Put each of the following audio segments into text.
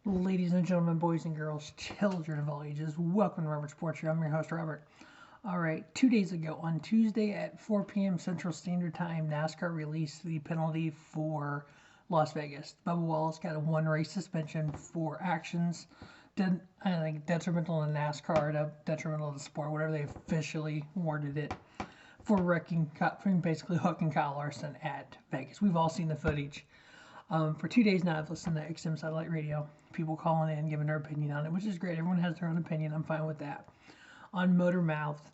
Ladies and gentlemen, boys and girls, children of all ages, welcome to Robert Sports Show. I'm your host, Robert. All right, 2 days ago, on Tuesday at 4 p.m. Central Standard Time, NASCAR released the penalty for Las Vegas. Bubba Wallace got a one-race suspension for actions, I think, detrimental to NASCAR, detrimental to the sport, whatever they officially worded it, for basically hooking Kyle Larson at Vegas. We've all seen the footage. For 2 days now, I've listened to XM Satellite Radio, people calling in, giving their opinion on it, which is great. Everyone has their own opinion. I'm fine with that. On Motor Mouth,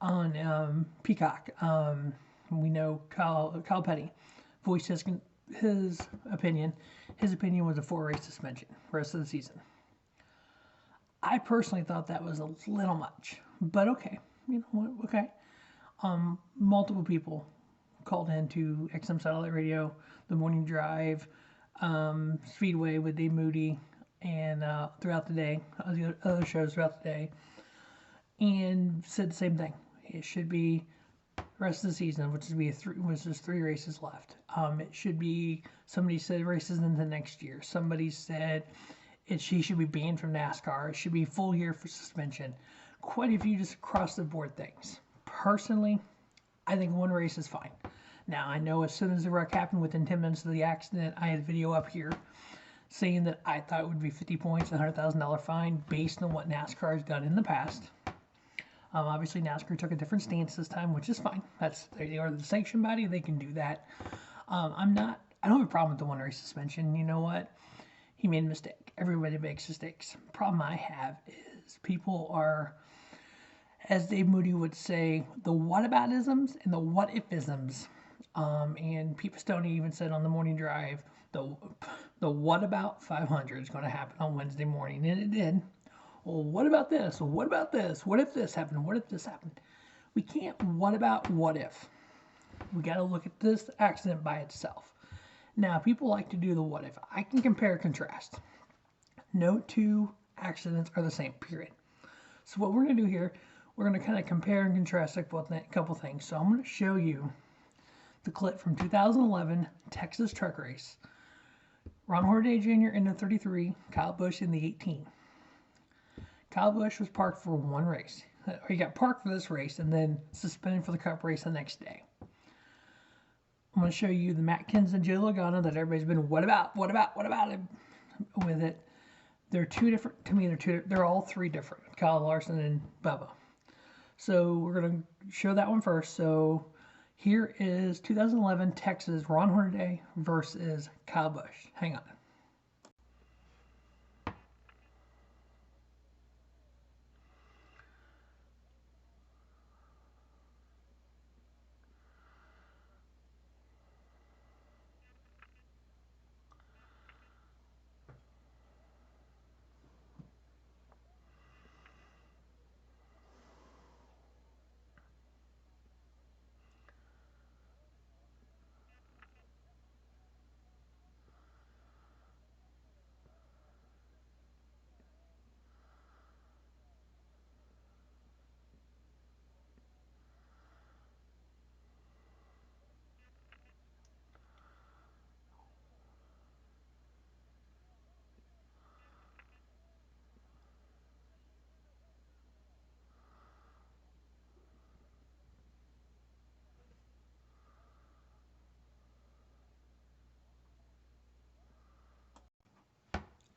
on Peacock, we know Kyle Petty voiced his opinion. His opinion was a 4-race suspension rest of the season. I personally thought that was a little much, but okay. You know what? Okay. Multiple people called into XM Satellite Radio, The Morning Drive, Speedway with Dave Moody, and throughout the day, the other shows throughout the day, and said the same thing. It should be the rest of the season, which is 3 races left. It should be, somebody said races into next year. Somebody said she should be banned from NASCAR. It should be full year for suspension. Quite a few just across the board things. Personally, I think 1 race is fine. Now, I know as soon as the wreck happened, within 10 minutes of the accident, I had a video up here saying that I thought it would be 50 points, a $100,000 fine, based on what NASCAR has done in the past. Obviously, NASCAR took a different stance this time, which is fine. They are the sanction body; they can do that. I don't have a problem with the 1-race suspension. You know what? He made a mistake. Everybody makes mistakes. The problem I have is people are, as Dave Moody would say, the whataboutisms and the what-if-isms. And Pete Pistone even said on the morning drive, the what about 500 is going to happen on Wednesday morning, and it did. Well, what about this? Well, what about this? What if this happened? What if this happened? We can't what about what if. We got to look at this accident by itself. Now, people like to do the what if. I can compare and contrast. No 2 accidents are the same, period. So what we're going to do here, we're going to kind of compare and contrast a couple things. So I'm going to show you the clip from 2011 Texas truck race. Ron Hornaday Jr. in the 33, Kyle Busch in the 18. Kyle Busch was parked for 1 race. He got parked for this race and then suspended for the Cup race the next day. I'm going to show you the Matt Kenseth and Joe Logano that everybody's been what about it with it. They're 2 different, to me they're all 3 different, Kyle Larson and Bubba. So we're going to show that one first. So here is 2011 Texas Ron Hornaday versus Kyle Busch. Hang on.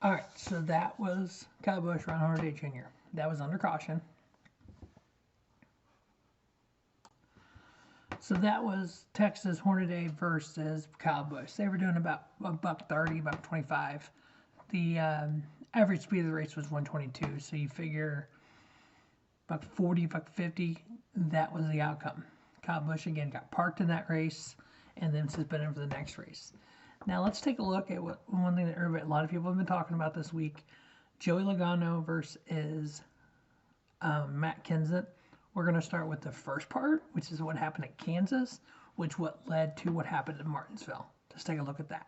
All right, so that was Kyle Busch, Ron Hornaday Jr. That was under caution. So that was Texas Hornaday versus Kyle Busch. They were doing about $130, $125. The average speed of the race was 122. So you figure $140, $150. That was the outcome. Kyle Busch again got parked in that race and then suspended for the next race. Now let's take a look at one thing that a lot of people have been talking about this week: Joey Logano versus Matt Kenseth. We're going to start with the first part, which is what happened at Kansas, what led to what happened in Martinsville. Let's take a look at that.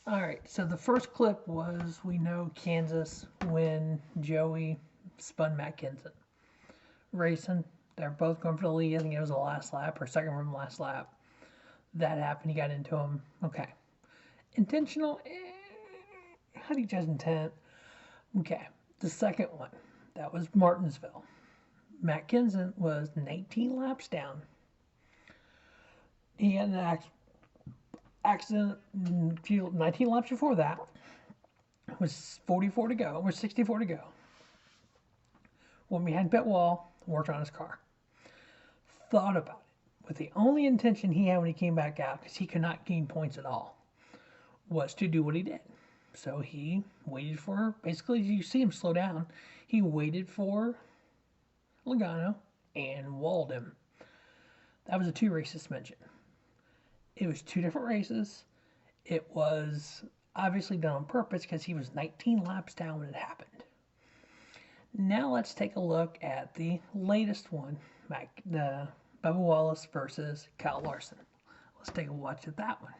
All right, so the first clip was, we know, Kansas when Joey spun Matt Kenseth. Racing, they're both going for the lead. I think it was the last lap or second from the last lap. That happened. He got into him. Okay. Intentional? How do you judge intent? Okay. The second one, that was Martinsville. Matt Kenseth was 19 laps down. He had an accident 19 laps before that. It was 44 to go, or 64 to go. Went behind pit wall, worked on his car. Thought about it. With the only intention he had when he came back out, because he could not gain points at all, was to do what he did. So he waited for, basically, you see him slow down. He waited for Logano and walled him. That was a 2-race suspension. It was 2 different races. It was obviously done on purpose because he was 19 laps down when it happened. Now let's take a look at the latest one, the Bubba Wallace versus Kyle Larson. Let's take a watch at that one.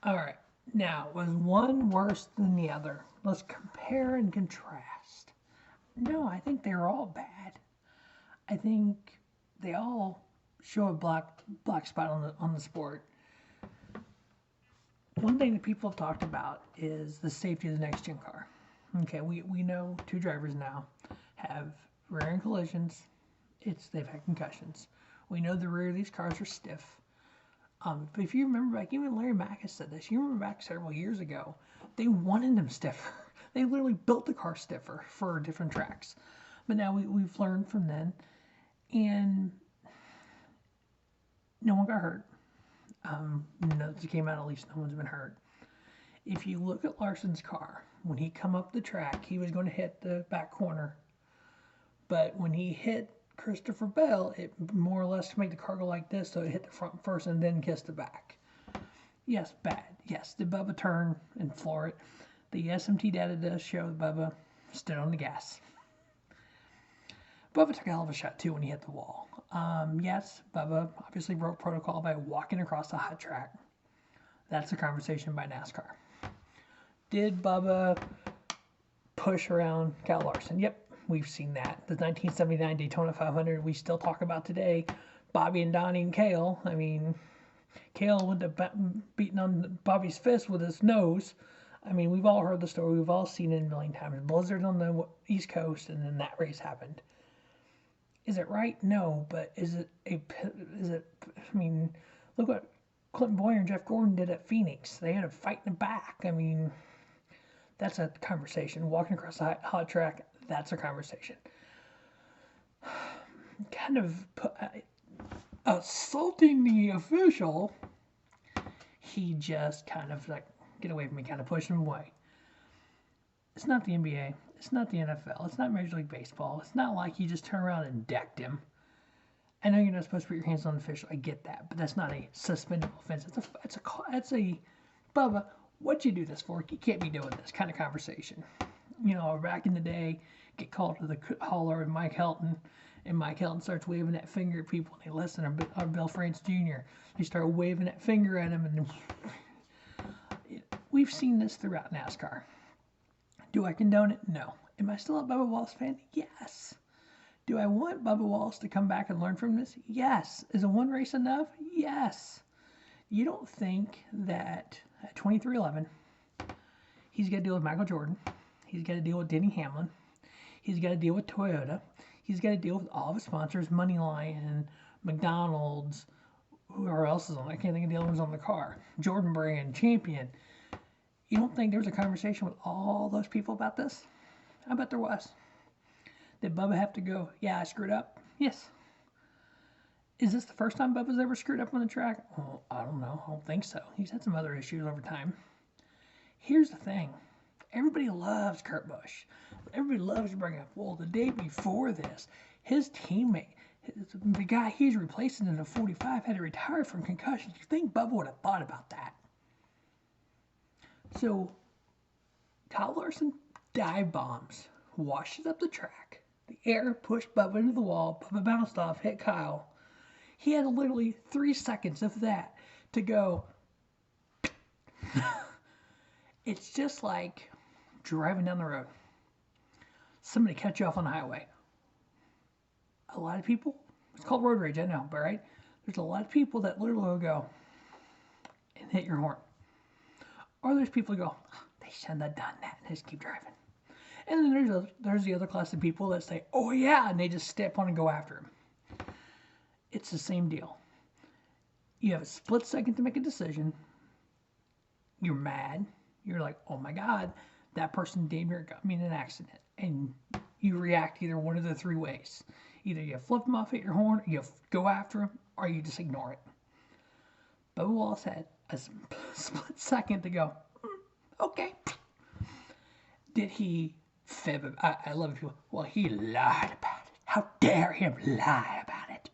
All right. Now, was one worse than the other? Let's compare and contrast. No, I think they're all bad. I think they all show a black spot on the sport. One thing that people have talked about is the safety of the next gen car. Okay, we know 2 drivers now have rear end collisions. They've had concussions. We know the rear of these cars are stiff. But if you remember back, even Larry Mack has said this. You remember back several years ago, they wanted them stiffer. They literally built the car stiffer for different tracks. But now we've learned from then, and no one got hurt. Notes came out, at least no one's been hurt. If you look at Larson's car, when he come up the track, he was going to hit the back corner. But when he hit Christopher Bell, it more or less to make the car go like this, so it hit the front first and then kissed the back. Yes, bad. Yes, did Bubba turn and floor it? The SMT data does show Bubba stood on the gas. Bubba took a hell of a shot too when he hit the wall. Yes, Bubba obviously broke protocol by walking across the hot track. That's a conversation by NASCAR. Did Bubba push around Kyle Larson? Yep, we've seen that. The 1979 Daytona 500 we still talk about today. Bobby and Donnie and Cale. I mean, Cale went to beating on Bobby's fist with his nose. I mean, we've all heard the story. We've all seen it a million times. Blizzard on the East Coast, and then that race happened. Is it right? No, but is it? I mean, look what Clinton Boyer and Jeff Gordon did at Phoenix. They had a fight in the back. I mean, that's a conversation. Walking across the hot track, that's a conversation. Kind of assaulting the official, he just kind of like, get away from me, kind of pushed him away. It's not the NBA. It's not the NFL. It's not Major League Baseball. It's not like you just turn around and decked him. I know you're not supposed to put your hands on the official. I get that, but that's not a suspendable offense. It's a Bubba, what'd you do this for? You can't be doing this kind of conversation. You know, back in the day, get called to the hauler with Mike Helton, and Mike Helton starts waving that finger at people, and they listen. Or Bill France Jr. They start waving that finger at him, and we've seen this throughout NASCAR. Do I condone it? No. Am I still a Bubba Wallace fan? Yes. Do I want Bubba Wallace to come back and learn from this? Yes. Is a one race enough? Yes. You don't think that at 23-11, he's got to deal with Michael Jordan. He's got to deal with Denny Hamlin. He's got to deal with Toyota. He's got to deal with all of his sponsors, Moneyline, McDonald's, who else is on? I can't think of the other ones on the car. Jordan Brand, Champion. You don't think there was a conversation with all those people about this? I bet there was. Did Bubba have to go, yeah, I screwed up? Yes. Is this the first time Bubba's ever screwed up on the track? Well, I don't know. I don't think so. He's had some other issues over time. Here's the thing. Everybody loves Kurt Busch. Everybody loves to bring up, well, the day before this, his teammate, the guy he's replacing in the 45 had to retire from concussions. You think Bubba would have thought about that? So, Kyle Larson dive bombs, washes up the track. The air pushed Bubba into the wall. Bubba bounced off, hit Kyle. He had literally 3 seconds of that to go. It's just like driving down the road. Somebody cut you off on the highway. A lot of people, it's called road rage, I know, but right? There's a lot of people that literally will go and hit your horn. Or there's people who go, they shouldn't have done that, and just keep driving. And then there's the other class of people that say, oh yeah, and they just step on and go after him. It's the same deal. You have a split second to make a decision. You're mad. You're like, oh my God, that person damn near got me in an accident. And you react either one of the three ways. Either you flip them off at your horn, you go after them, or you just ignore it. Bubba Wallace had a split second to go, okay. Did he fib? I love people. Well, he lied about it. How dare him lie about it?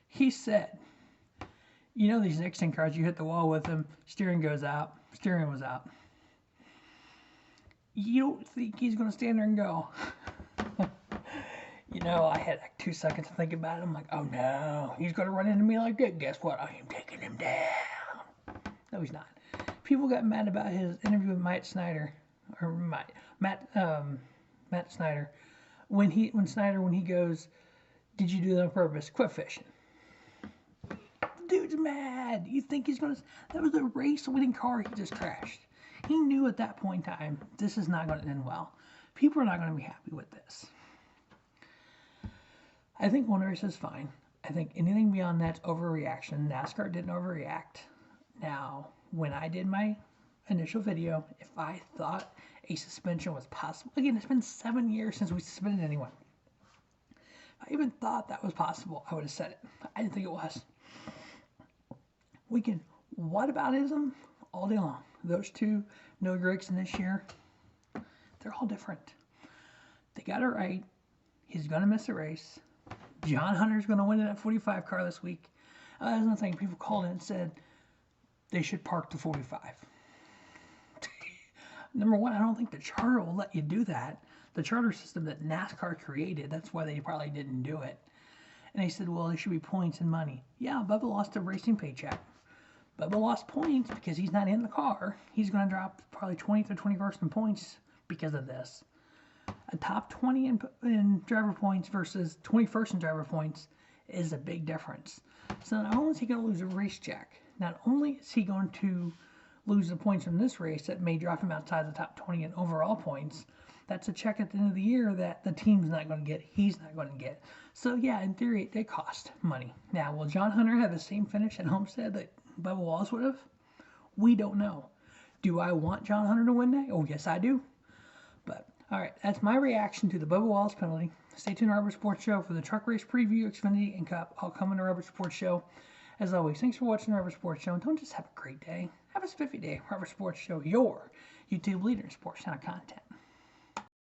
He said, you know these Nixon cars, you hit the wall with them, steering goes out. Steering was out. You don't think he's going to stand there and go, you know, I had like 2 seconds to think about it. I'm like, oh no, he's going to run into me like that. Guess what? I am taking him down. No, he's not. People got mad about his interview with Matt Snyder, Matt Snyder, when he goes, did you do that on purpose? Quit fishing. The dude's mad. You think he's going to, that was a race-winning car he just crashed. He knew at that point in time, this is not going to end well. People are not going to be happy with this. I think one race is fine. I think anything beyond that's overreaction. NASCAR didn't overreact. Now, when I did my initial video, if I thought a suspension was possible, again, it's been 7 years since we suspended anyone. If I even thought that was possible, I would have said it. I didn't think it was. We can whataboutism all day long. Those two, no Grigson this year, they're all different. They got it right. He's going to miss a race. John Hunter's going to win in that 45 car this week. That's another thing. People called in and said they should park the 45. Number one, I don't think the charter will let you do that. The charter system that NASCAR created, that's why they probably didn't do it. And they said, well, there should be points and money. Yeah, Bubba lost a racing paycheck. Bubba lost points because he's not in the car. He's going to drop probably 20th or 21st in points because of this. A top 20 in driver points versus 21st in driver points is a big difference. So not only is he going to lose a race check, not only is he going to lose the points from this race that may drop him outside the top 20 in overall points, That's a check at the end of the year that the team's not going to get. He's not going to get. So, yeah, in theory, they cost money. Now, will John Hunter have the same finish at Homestead that Bubba Wallace would have? We don't know. Do I want John Hunter to win that? Oh, yes, I do. But, all right, that's my reaction to the Bubba Wallace penalty. Stay tuned to Rubber Sports Show for the truck race preview, Xfinity, and Cup. I'll come on the Rubber Sports Show. As always, thanks for watching the Rubber Sports Show. And don't just have a great day. Have a spiffy day. Rubber Sports Show, your YouTube leader in sports channel content.